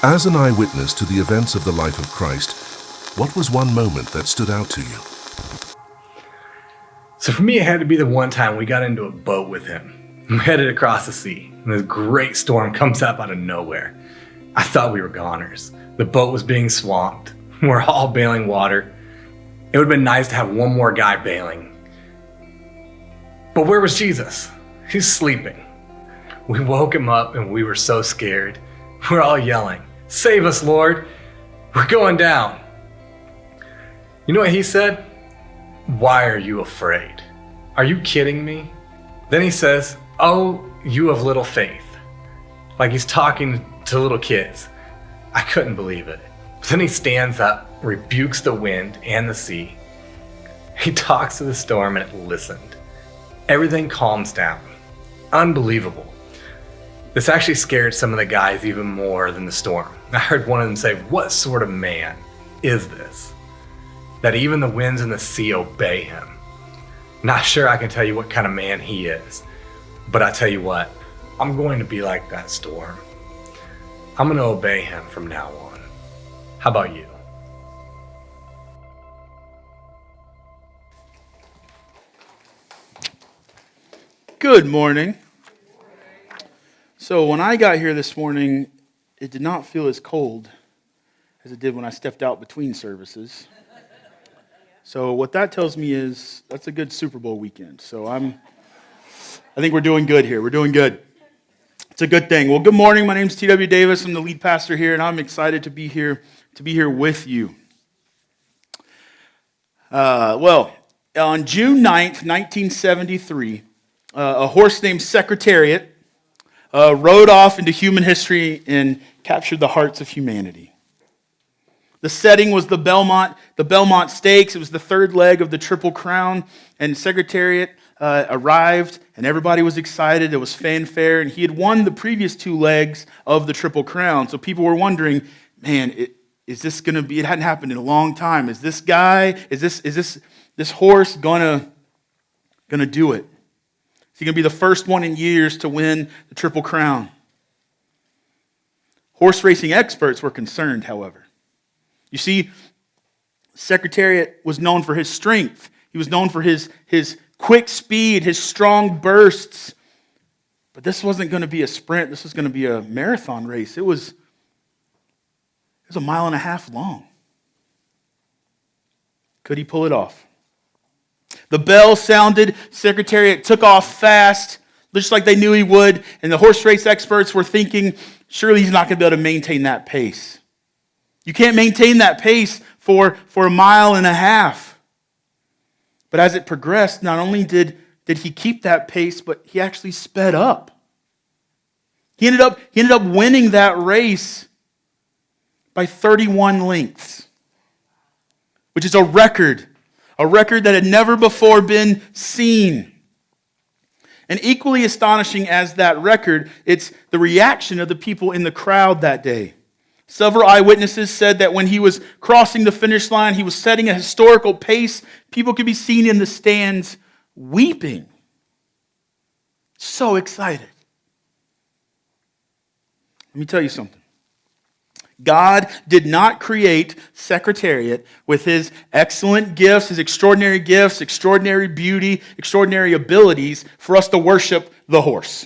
As an eyewitness to the events of the life of Christ, what was one moment that stood out to you? So for me, it had to be the one time we got into a boat with him. We headed across the sea, and this great storm comes up out of nowhere. I thought we were goners. The boat was being swamped. We're all bailing water. It would have been nice to have one more guy bailing. But where was Jesus? He's sleeping. We woke him up, and we were so scared. We're all yelling, "Save us, Lord! We're going down." You know what he said? "Why are you afraid? Are you kidding me?" Then he says, "Oh, you of little faith." Like he's talking to little kids. I couldn't believe it. Then he stands up, rebukes the wind and the sea. He talks to the storm and it listened. Everything calms down. Unbelievable. This actually scared some of the guys even more than the storm. I heard one of them say, "What sort of man is this, that even the winds and the sea obey him?" Not sure I can tell you what kind of man he is, but I tell you what, I'm going to be like that storm. I'm going to obey him from now on. How about you? Good morning. So when I got here this morning, it did not feel as cold as it did when I stepped out between services. So what that tells me is that's a good Super Bowl weekend. So I think we're doing good here. We're doing good. It's a good thing. Well, good morning. My name's T.W. Davis. I'm the lead pastor here, and I'm excited to be here with you. On June 9th, 1973, a horse named Secretariat rode off into human history and captured the hearts of humanity. The setting was the Belmont Stakes. It was the third leg of the Triple Crown, and Secretariat arrived, and everybody was excited. There was fanfare, and he had won the previous two legs of the Triple Crown. So people were wondering, man, is this going to be? It hadn't happened in a long time. Is this guy? Is this horse gonna do it? Is he going to be the first one in years to win the Triple Crown? Horse racing experts were concerned, however. You see, Secretariat was known for his strength. He was known for his quick speed, his strong bursts. But this wasn't going to be a sprint. This was going to be a marathon race. It was a mile and a half long. Could he pull it off? The bell sounded, Secretariat took off fast, just like they knew he would, and the horse race experts were thinking, surely he's not going to be able to maintain that pace. You can't maintain that pace for a mile and a half. But as it progressed, not only did he keep that pace, but he actually sped up. He ended up winning that race by 31 lengths, which is a record that had never before been seen. And equally astonishing as that record, it's the reaction of the people in the crowd that day. Several eyewitnesses said that when he was crossing the finish line, he was setting a historical pace. People could be seen in the stands weeping. So excited. Let me tell you something. God did not create Secretariat with his excellent gifts, his extraordinary gifts, extraordinary beauty, extraordinary abilities for us to worship the horse.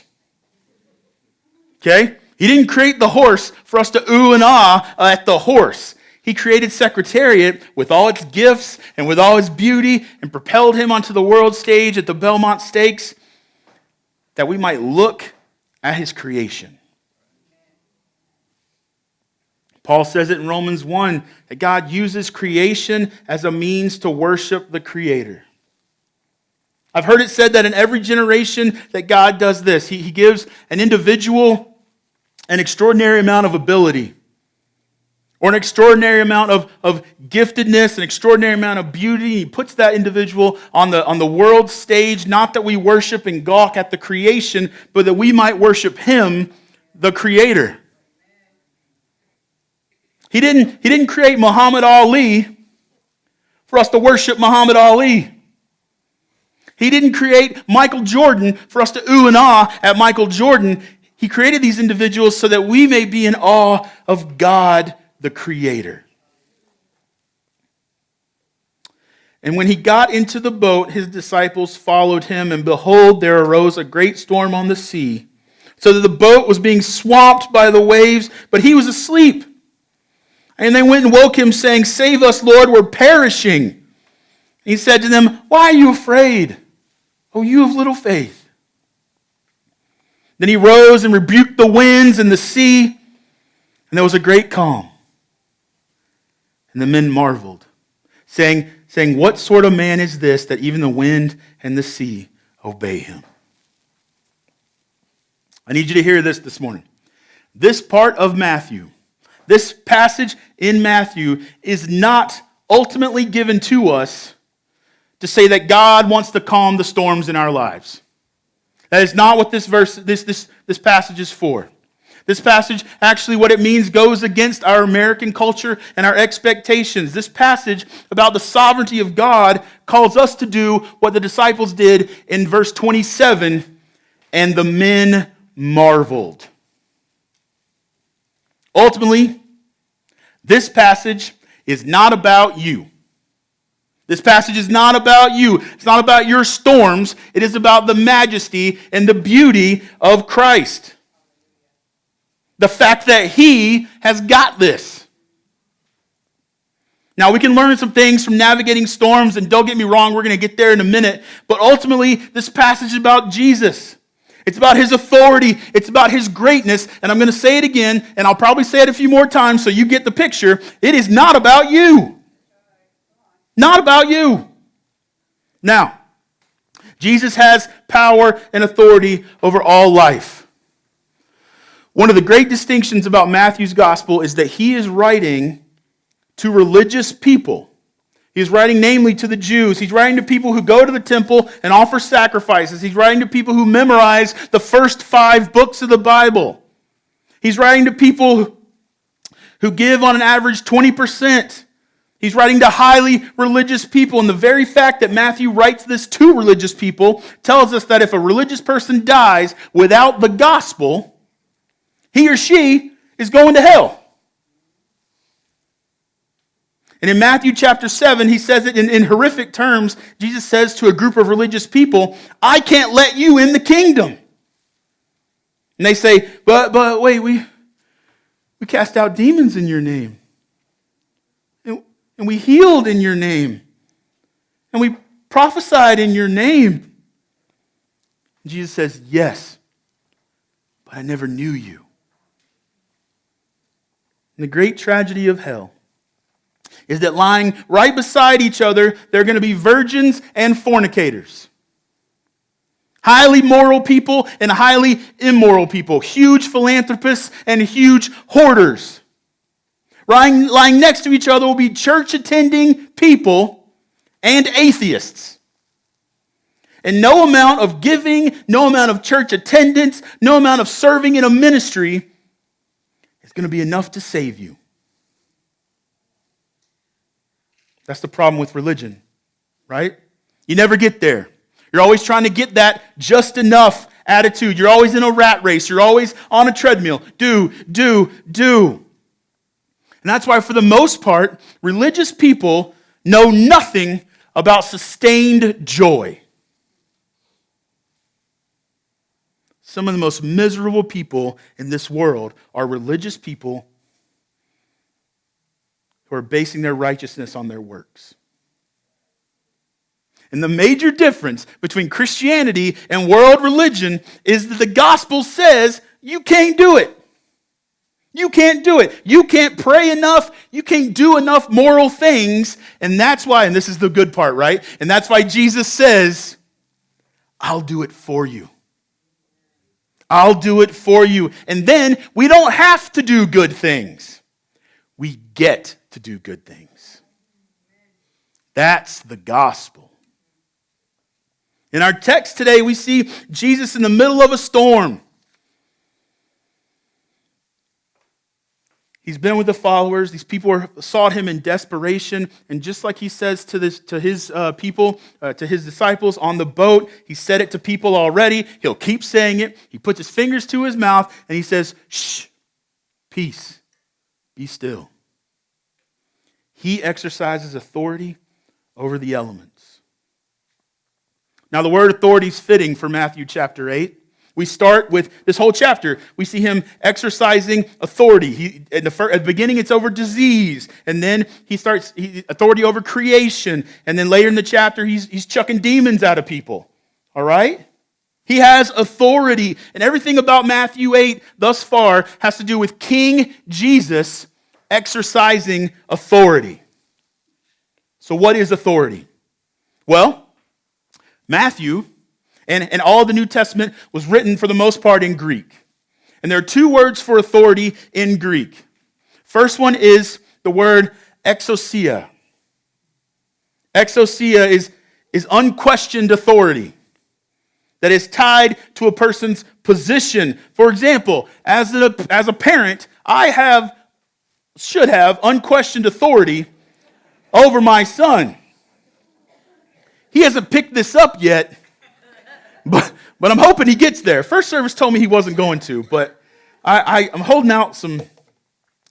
Okay? He didn't create the horse for us to ooh and ah at the horse. He created Secretariat with all its gifts and with all its beauty and propelled him onto the world stage at the Belmont Stakes that we might look at his creation. Paul says it in Romans 1 that God uses creation as a means to worship the Creator. I've heard it said that in every generation that God does this. He gives an individual an extraordinary amount of ability or an extraordinary amount of giftedness, an extraordinary amount of beauty. He puts that individual on the world stage, not that we worship and gawk at the creation, but that we might worship him, the Creator. He didn't create Muhammad Ali for us to worship Muhammad Ali. He didn't create Michael Jordan for us to ooh and ah at Michael Jordan. He created these individuals so that we may be in awe of God, the Creator. And when he got into the boat, his disciples followed him, and behold, there arose a great storm on the sea, so that the boat was being swamped by the waves, but he was asleep. And they went and woke him, saying, "Save us, Lord, we're perishing." He said to them, "Why are you afraid, O you of little faith?" Then he rose and rebuked the winds and the sea, and there was a great calm. And the men marveled, saying, "What sort of man is this that even the wind and the sea obey him?" I need you to hear this morning. This part of Matthew, this passage in Matthew, is not ultimately given to us to say that God wants to calm the storms in our lives. That is not what this passage is for. This passage, actually what it means, goes against our American culture and our expectations. This passage about the sovereignty of God calls us to do what the disciples did in verse 27, and the men marveled. Ultimately, this passage is not about you. This passage is not about you. It's not about your storms. It is about the majesty and the beauty of Christ. The fact that he has got this. Now, we can learn some things from navigating storms, and don't get me wrong, we're going to get there in a minute. But ultimately, this passage is about Jesus. It's about his authority. It's about his greatness. And I'm going to say it again, and I'll probably say it a few more times so you get the picture. It is not about you. Not about you. Now, Jesus has power and authority over all life. One of the great distinctions about Matthew's gospel is that he is writing to religious people. He's writing namely to the Jews. He's writing to people who go to the temple and offer sacrifices. He's writing to people who memorize the first 5 books of the Bible. He's writing to people who give on an average 20%. He's writing to highly religious people. And the very fact that Matthew writes this to religious people tells us that if a religious person dies without the gospel, he or she is going to hell. And in Matthew chapter 7, he says it in horrific terms. Jesus says to a group of religious people, "I can't let you in the kingdom." And they say, but wait, we cast out demons in your name. And we healed in your name. And we prophesied in your name. And Jesus says, "Yes, but I never knew you." And the great tragedy of hell is that lying right beside each other, there are going to be virgins and fornicators. Highly moral people and highly immoral people. Huge philanthropists and huge hoarders. Lying next to each other will be church-attending people and atheists. And no amount of giving, no amount of church attendance, no amount of serving in a ministry is going to be enough to save you. That's the problem with religion, right? You never get there. You're always trying to get that just enough attitude. You're always in a rat race. You're always on a treadmill. Do. And that's why, for the most part, religious people know nothing about sustained joy. Some of the most miserable people in this world are religious people who are basing their righteousness on their works. And the major difference between Christianity and world religion is that the gospel says you can't do it. You can't do it. You can't pray enough. You can't do enough moral things. And that's why, and this is the good part, right? And that's why Jesus says, "I'll do it for you. I'll do it for you." And then we don't have to do good things. We get to do good things. That's the gospel. In our text today, we see Jesus in the middle of a storm. He's been with the followers. These people sought him in desperation. And just like he says to his people, to his disciples on the boat, he said it to people already. He'll keep saying it. He puts his fingers to his mouth and he says, shh, peace, be still. He exercises authority over the elements. Now, the word authority is fitting for Matthew chapter 8. We start with this whole chapter. We see him exercising authority. At the beginning, it's over disease. And then he starts authority over creation. And then later in the chapter, he's chucking demons out of people. All right? He has authority. And everything about Matthew 8 thus far has to do with King Jesus exercising authority. So what is authority? Well, Matthew and all of the New Testament was written for the most part in Greek. And there are two words for authority in Greek. First one is the word exousia. Exousia is unquestioned authority that is tied to a person's position. For example, as a parent, I should have unquestioned authority over my son. He hasn't picked this up yet, but I'm hoping he gets there. First service told me he wasn't going to, but I'm holding out some.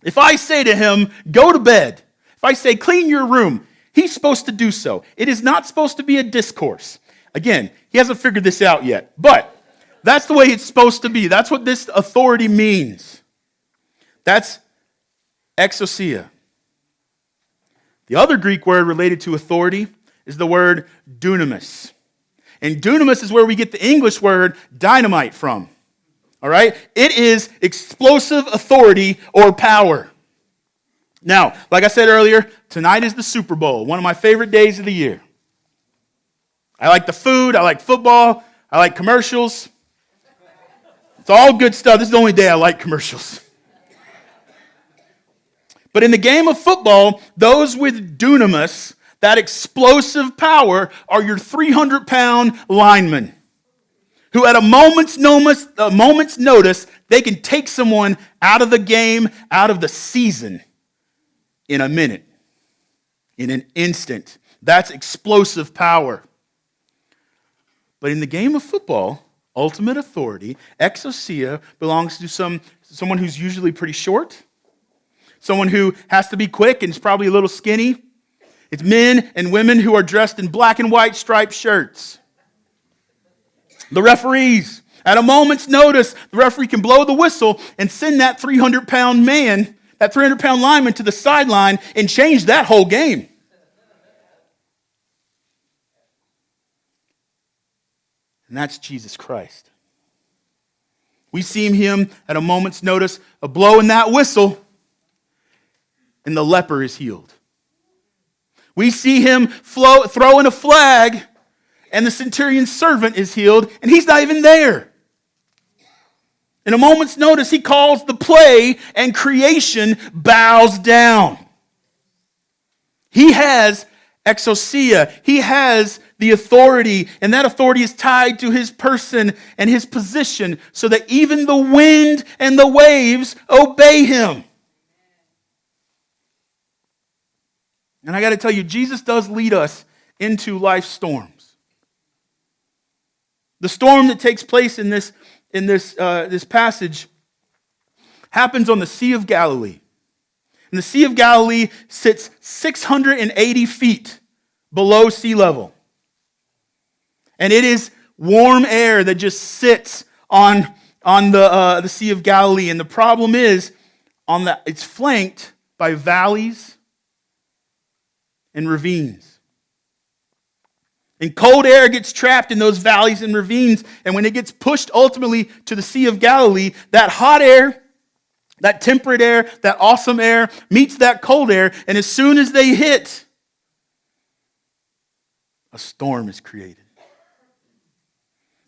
If I say to him, go to bed, if I say, clean your room, he's supposed to do so. It is not supposed to be a discourse. Again, he hasn't figured this out yet, but that's the way it's supposed to be. That's what this authority means. That's exousia. The other Greek word related to authority is the word dunamis. And dunamis is where we get the English word dynamite from. All right? It is explosive authority or power. Now, like I said earlier, tonight is the Super Bowl, one of my favorite days of the year. I like the food, I like football, I like commercials. It's all good stuff. This is the only day I like commercials. But in the game of football, those with dunamis, that explosive power, are your 300-pound linemen who at a moment's notice, they can take someone out of the game, out of the season in a minute, in an instant. That's explosive power. But in the game of football, ultimate authority, exousia, belongs to someone who's usually pretty short, someone who has to be quick and is probably a little skinny. It's men and women who are dressed in black and white striped shirts. The referees, at a moment's notice, the referee can blow the whistle and send that 300-pound man, that 300-pound lineman to the sideline and change that whole game. And that's Jesus Christ. We see him at a moment's notice, a blow in that whistle, and the leper is healed. We see him throw in a flag, and the centurion's servant is healed, and he's not even there. In a moment's notice, he calls the play, and creation bows down. He has exousia. He has the authority, and that authority is tied to his person and his position, so that even the wind and the waves obey him. And I got to tell you, Jesus does lead us into life's storms. The storm that takes place in this passage happens on the Sea of Galilee. And the Sea of Galilee sits 680 feet below sea level. And it is warm air that just sits on the Sea of Galilee. And the problem is, it's flanked by valleys and ravines. And cold air gets trapped in those valleys and ravines, and when it gets pushed ultimately to the Sea of Galilee, that hot air, that temperate air, that awesome air meets that cold air, and as soon as they hit, a storm is created.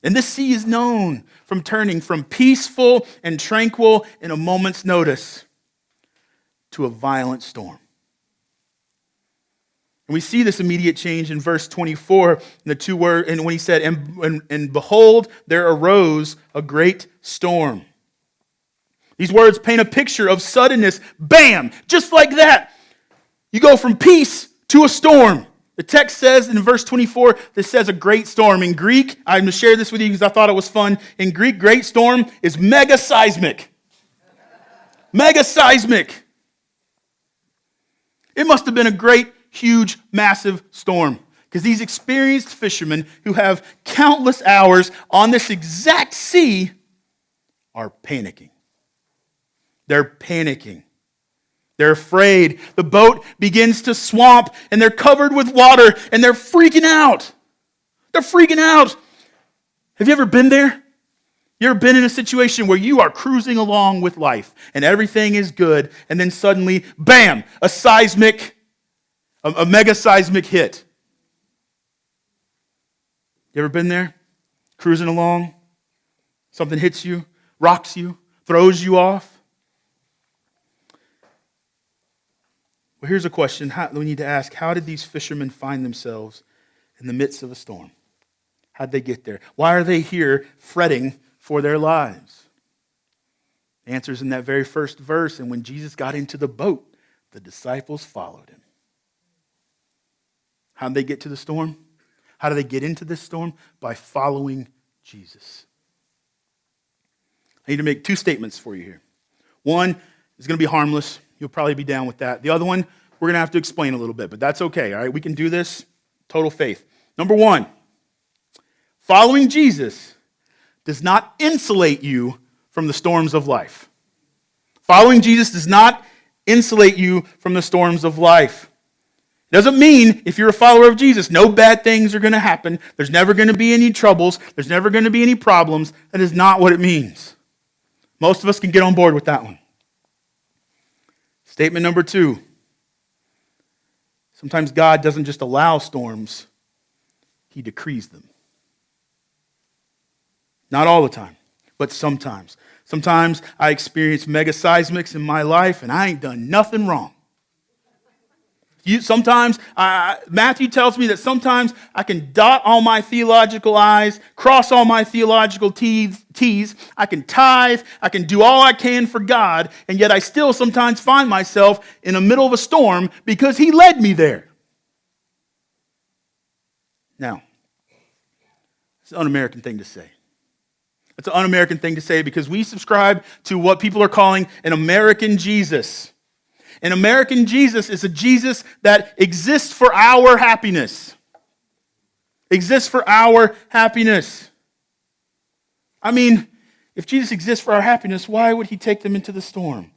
And this sea is known from turning from peaceful and tranquil in a moment's notice to a violent storm. And we see this immediate change in verse 24, and when he said, and behold, there arose a great storm. These words paint a picture of suddenness. Bam! Just like that. You go from peace to a storm. The text says in verse 24, this says a great storm. In Greek, I'm going to share this with you because I thought it was fun. In Greek, great storm is mega seismic. Mega seismic. It must have been a great, huge, massive storm. Because these experienced fishermen who have countless hours on this exact sea are panicking. They're panicking. They're afraid. The boat begins to swamp and they're covered with water and they're freaking out. They're freaking out. Have you ever been there? You ever been in a situation where you are cruising along with life and everything is good and then suddenly, bam, a mega seismic hit? You ever been there? Cruising along, something hits you, rocks you, throws you off. Well, here's a question we need to ask. How did these fishermen find themselves in the midst of a storm? How'd they get there? Why are they here fretting for their lives? The answer is in that very first verse. And when Jesus got into the boat, the disciples followed him. How'd they get to the storm? How do they get into this storm? By following Jesus. I need to make two statements for you here. One is going to be harmless. You'll probably be down with that. The other one, we're going to have to explain a little bit, but that's okay, all right? We can do this. Total faith. Number one, following Jesus does not insulate you from the storms of life. Following Jesus does not insulate you from the storms of life. It doesn't mean if you're a follower of Jesus, no bad things are going to happen. There's never going to be any troubles. There's never going to be any problems. That is not what it means. Most of us can get on board with that one. Statement number two. Sometimes God doesn't just allow storms, he decrees them. Not all the time, but sometimes. Sometimes I experience mega seismics in my life and I ain't done nothing wrong. Sometimes, Matthew tells me that sometimes I can dot all my theological I's, cross all my theological T's. I can tithe, I can do all I can for God, and yet I still sometimes find myself in the middle of a storm because he led me there. Now, it's an un-American thing to say. It's an un-American thing to say because we subscribe to what people are calling an American Jesus. An American Jesus is a Jesus that exists for our happiness. Exists for our happiness. I mean, if Jesus exists for our happiness, why would he take them into the storm?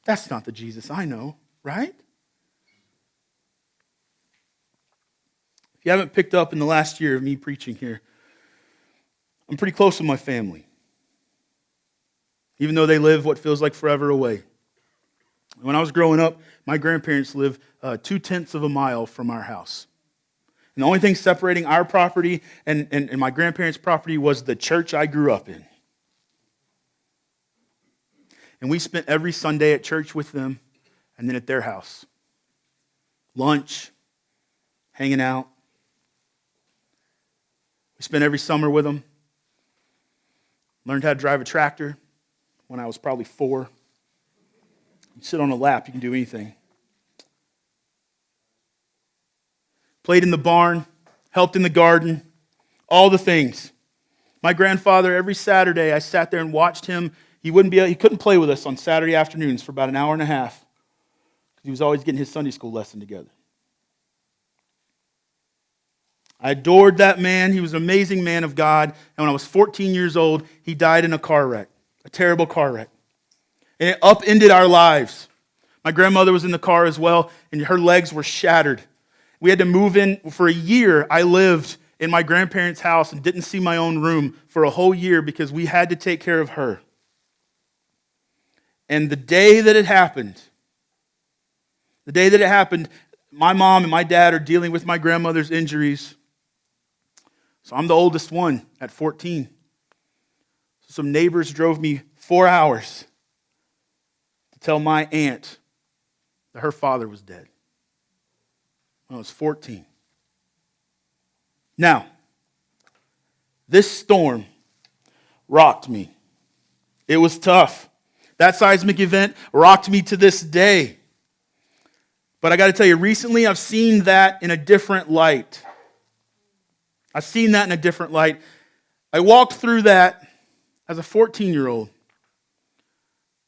That's not the Jesus I know, right? If you haven't picked up in the last year of me preaching here, I'm pretty close with my family. Even though they live what feels like forever away. When I was growing up, my grandparents lived 2/10 of a mile from our house. And the only thing separating our property and my grandparents' property was the church I grew up in. And we spent every Sunday at church with them and then at their house. Lunch, hanging out. We spent every summer with them. Learned how to drive a tractor when I was probably 4. You sit on a lap, you can do anything. Played in the barn, helped in the garden, all the things. My grandfather, every Saturday, I sat there and watched him. He couldn't play with us on Saturday afternoons for about an hour and a half because he was always getting his Sunday school lesson together. I adored that man. He was an amazing man of God. And when I was 14 years old, he died in a car wreck, a terrible car wreck. And it upended our lives. My grandmother was in the car as well, and her legs were shattered. We had to move in for a year. I lived in my grandparents' house and didn't see my own room for a whole year because we had to take care of her. And the day that it happened, my mom and my dad are dealing with my grandmother's injuries. So I'm the oldest one at 14. So some neighbors drove me 4 hours to tell my aunt that her father was dead when I was 14. Now, this storm rocked me. It was tough. That seismic event rocked me to this day. But I got to tell you, recently I've seen that in a different light. I've seen that in a different light. I walked through that as a 14-year-old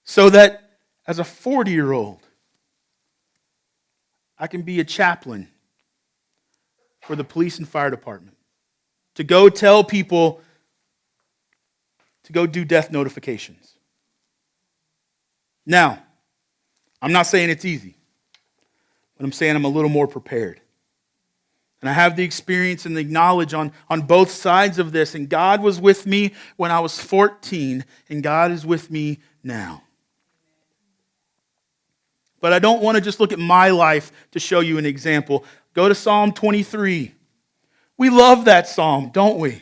so that as a 40-year-old, I can be a chaplain for the police and fire department, to go tell people to go do death notifications. Now, I'm not saying it's easy, but I'm saying I'm a little more prepared. And I have the experience and the knowledge on both sides of this. And God was with me when I was 14, and God is with me now. But I don't want to just look at my life to show you an example. Go to Psalm 23. We love that psalm, don't we?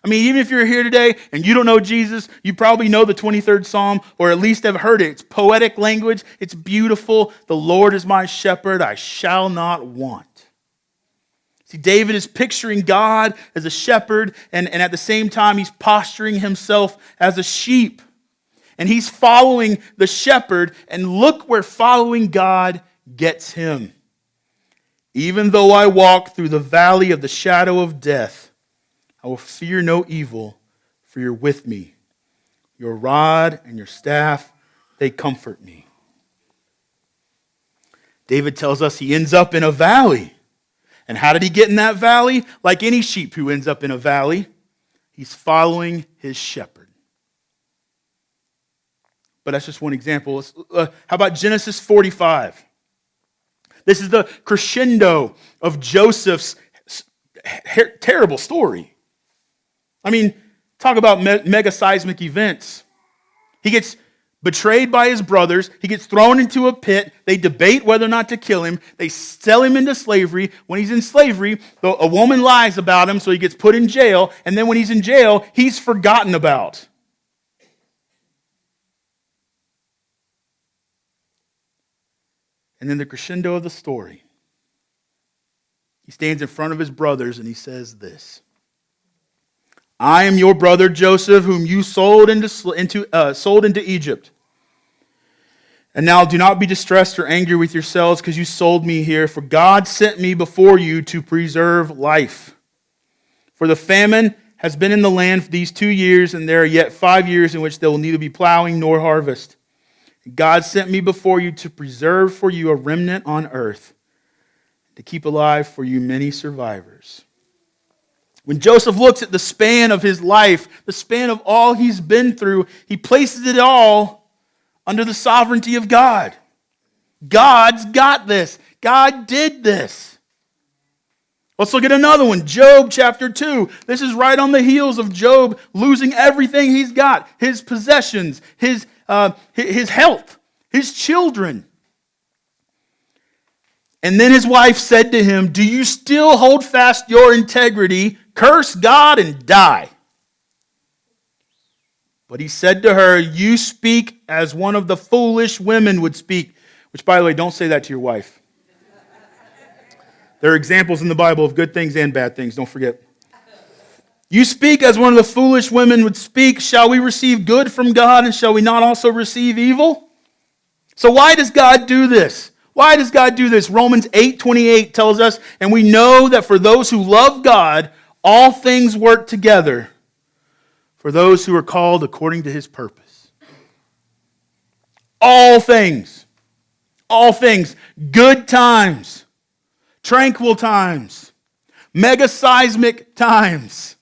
I mean, even if you're here today and you don't know Jesus, you probably know the 23rd Psalm, or at least have heard it. It's poetic language. It's beautiful. The Lord is my shepherd. I shall not want. See, David is picturing God as a shepherd, and at the same time, he's posturing himself as a sheep. And he's following the shepherd, and look where following God gets him. Even though I walk through the valley of the shadow of death, I will fear no evil, for you're with me. Your rod and your staff, they comfort me. David tells us he ends up in a valley. And how did he get in that valley? Like any sheep who ends up in a valley, he's following his shepherd. But that's just one example. How about Genesis 45? This is the crescendo of Joseph's terrible story. I mean, talk about mega seismic events. He gets betrayed by his brothers. He gets thrown into a pit. They debate whether or not to kill him. They sell him into slavery. When he's in slavery, a woman lies about him, so he gets put in jail. And then when he's in jail, he's forgotten about. And then the crescendo of the story. He stands in front of his brothers and he says this: I am your brother Joseph, whom you sold into Egypt. And now do not be distressed or angry with yourselves because you sold me here, for God sent me before you to preserve life. For the famine has been in the land for these 2 years, and there are yet 5 years in which there will neither be plowing nor harvest. God sent me before you to preserve for you a remnant on earth, to keep alive for you many survivors. When Joseph looks at the span of his life, the span of all he's been through, he places it all under the sovereignty of God. God's got this. God did this. Let's look at another one, Job chapter 2. This is right on the heels of Job losing everything he's got, his possessions, his health, his children. And then his wife said to him, do you still hold fast your integrity? Curse God and die. But he said to her, you speak as one of the foolish women would speak. Which, by the way, don't say that to your wife. There are examples in the Bible of good things and bad things, don't forget. You speak as one of the foolish women would speak. Shall we receive good from God, and shall we not also receive evil? So why does God do this? Why does God do this? Romans 8:28 tells us, and we know that for those who love God, all things work together for those who are called according to his purpose. All things, good times, tranquil times, mega seismic times.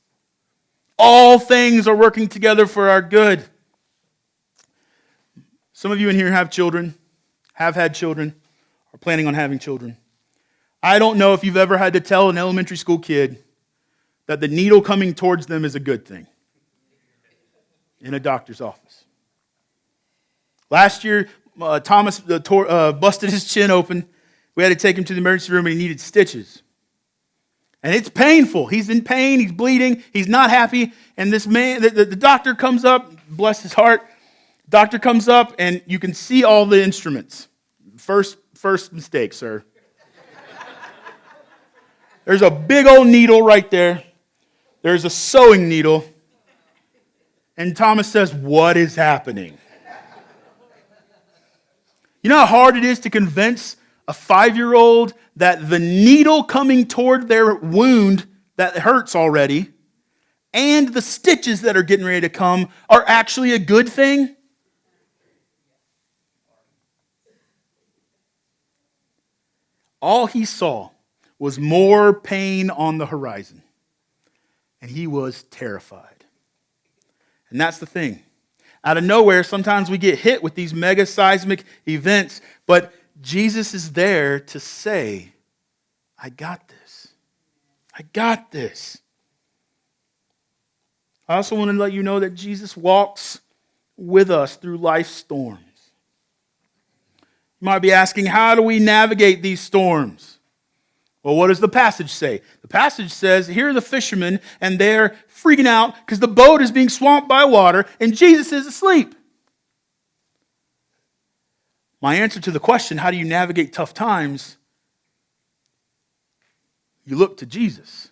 All things are working together for our good. Some of you in here have children, have had children, are planning on having children. I don't know if you've ever had to tell an elementary school kid that the needle coming towards them is a good thing in a doctor's office. Last year, Thomas busted his chin open. We had to take him to the emergency room and he needed stitches. And it's painful. He's in pain. He's bleeding. He's not happy. And this man, the doctor comes up, bless his heart. Doctor comes up and you can see all the instruments. First mistake, sir. There's a big old needle right there. There's a sewing needle. And Thomas says, what is happening? You know how hard it is to convince a 5-year-old that the needle coming toward their wound that hurts already and the stitches that are getting ready to come are actually a good thing? All he saw was more pain on the horizon, and he was terrified. And that's the thing. Out of nowhere, sometimes we get hit with these mega seismic events, but Jesus is there to say, I got this. I got this. I also want to let you know that Jesus walks with us through life's storms. You might be asking, how do we navigate these storms? Well, what does the passage say? The passage says, here are the fishermen, and they're freaking out because the boat is being swamped by water, and Jesus is asleep. My answer to the question, how do you navigate tough times? You look to Jesus.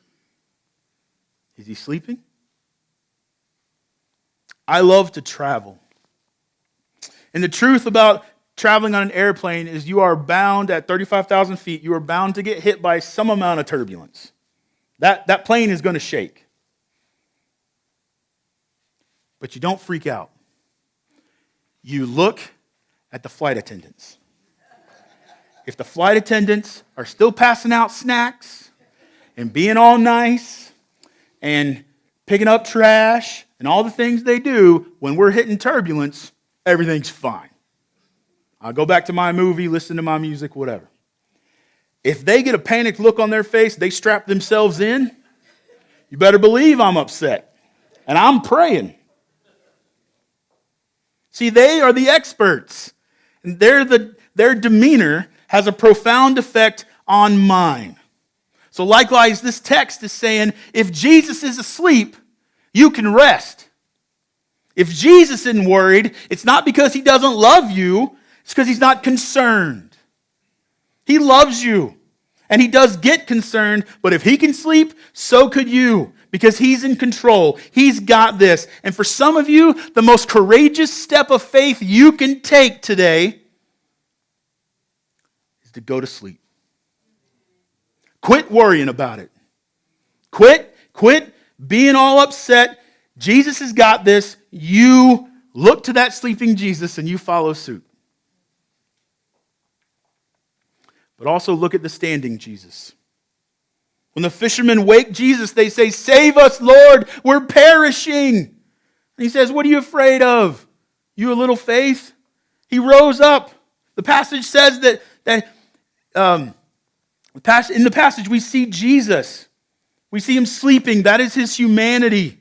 Is he sleeping? I love to travel. And the truth about traveling on an airplane is you are bound at 35,000 feet, you are bound to get hit by some amount of turbulence. That plane is going to shake. But you don't freak out. You look at the flight attendants. If the flight attendants are still passing out snacks and being all nice and picking up trash and all the things they do when we're hitting turbulence, everything's fine. I'll go back to my movie, listen to my music, whatever. If they get a panicked look on their face, they strap themselves in, you better believe I'm upset. And I'm praying. See, they are the experts. And their demeanor has a profound effect on mine. So likewise, this text is saying, if Jesus is asleep, you can rest. If Jesus isn't worried, it's not because he doesn't love you, it's because he's not concerned. He loves you, and he does get concerned, but if he can sleep, so could you, because he's in control. He's got this. And for some of you, the most courageous step of faith you can take today is to go to sleep. Quit worrying about it. Quit being all upset. Jesus has got this. You look to that sleeping Jesus and you follow suit. But also look at the standing Jesus. When the fishermen wake Jesus, they say, "Save us, Lord, we're perishing." And he says, "What are you afraid of? You a little faith?" He rose up. The passage says that in the passage we see Jesus. We see him sleeping. That is his humanity.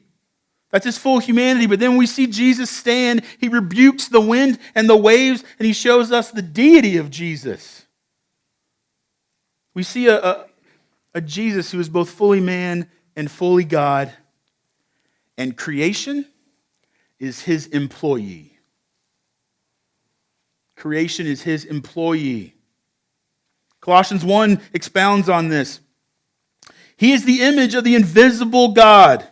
That's his full humanity. But then we see Jesus stand. He rebukes the wind and the waves, and he shows us the deity of Jesus. We see a Jesus who is both fully man and fully God. And creation is his employee. Creation is his employee. Colossians 1 expounds on this. He is the image of the invisible God,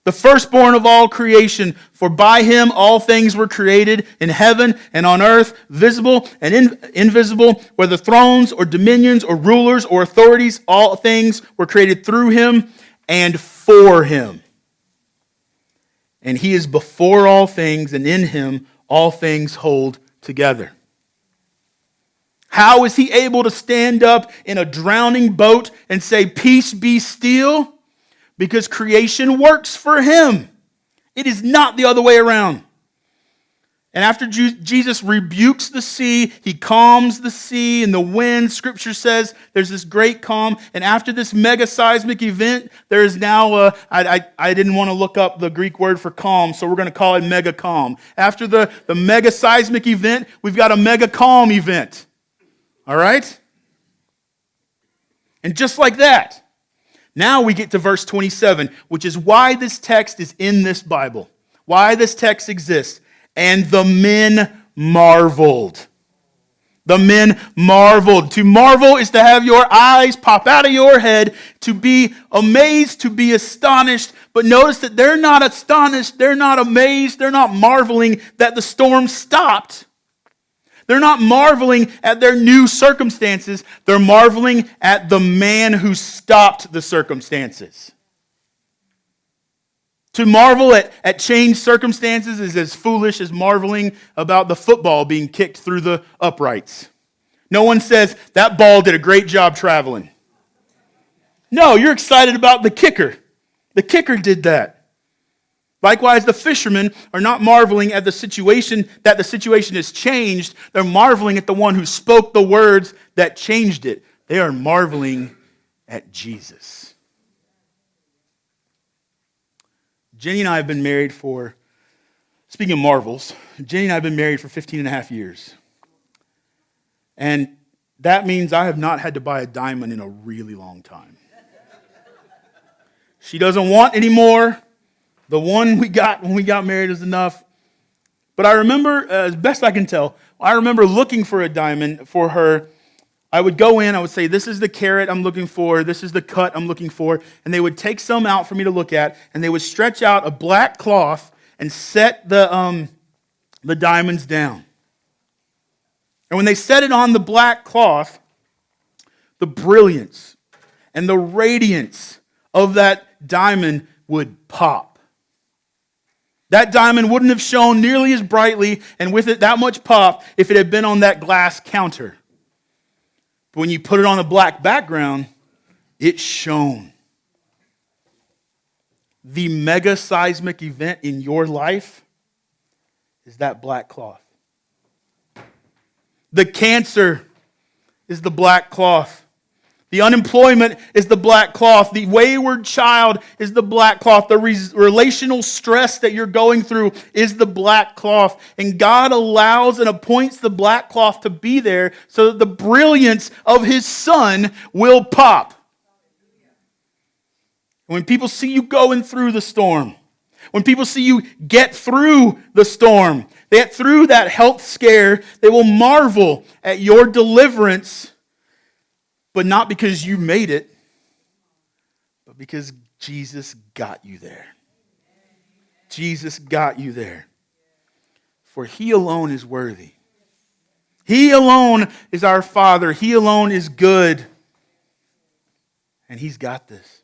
the firstborn of all creation, for by him all things were created in heaven and on earth, visible and invisible, whether thrones or dominions or rulers or authorities, all things were created through him and for him. And he is before all things, and in him all things hold together. How is he able to stand up in a drowning boat and say, "Peace, be still"? Because creation works for him. It is not the other way around. And after Jesus rebukes the sea, he calms the sea and the wind. Scripture says there's this great calm. And after this mega seismic event, there is now I didn't want to look up the Greek word for calm, so we're going to call it mega calm. After the mega seismic event, we've got a mega calm event. All right? And just like that, now we get to verse 27, which is why this text is in this Bible, why this text exists. And the men marveled. The men marveled. To marvel is to have your eyes pop out of your head, to be amazed, to be astonished. But notice that they're not astonished, they're not amazed, they're not marveling that the storm stopped. They're not marveling at their new circumstances. They're marveling at the man who stopped the circumstances. To marvel at changed circumstances is as foolish as marveling about the football being kicked through the uprights. No one says, that ball did a great job traveling. No, you're excited about the kicker. The kicker did that. Likewise, the fishermen are not marveling at the situation has changed. They're marveling at the one who spoke the words that changed it. They are marveling at Jesus. Jenny and I have been married speaking of marvels, Jenny and I have been married for 15 and a half years. And that means I have not had to buy a diamond in a really long time. She doesn't want any more. The one we got when we got married is enough. But I remember, as best I can tell, I remember looking for a diamond for her. I would go in, I would say, this is the carat I'm looking for, this is the cut I'm looking for, and they would take some out for me to look at, and they would stretch out a black cloth and set the diamonds down. And when they set it on the black cloth, the brilliance and the radiance of that diamond would pop. That diamond wouldn't have shone nearly as brightly and with it that much pop if it had been on that glass counter. But when you put it on a black background, it shone. The mega seismic event in your life is that black cloth. The cancer is the black cloth. The unemployment is the black cloth. The wayward child is the black cloth. The relational stress that you're going through is the black cloth. And God allows and appoints the black cloth to be there so that the brilliance of His Son will pop. When people see you going through the storm, when people see you get through the storm, get through that health scare, they will marvel at your deliverance. But not because you made it, but because Jesus got you there. Jesus got you there. For He alone is worthy. He alone is our Father. He alone is good. And He's got this.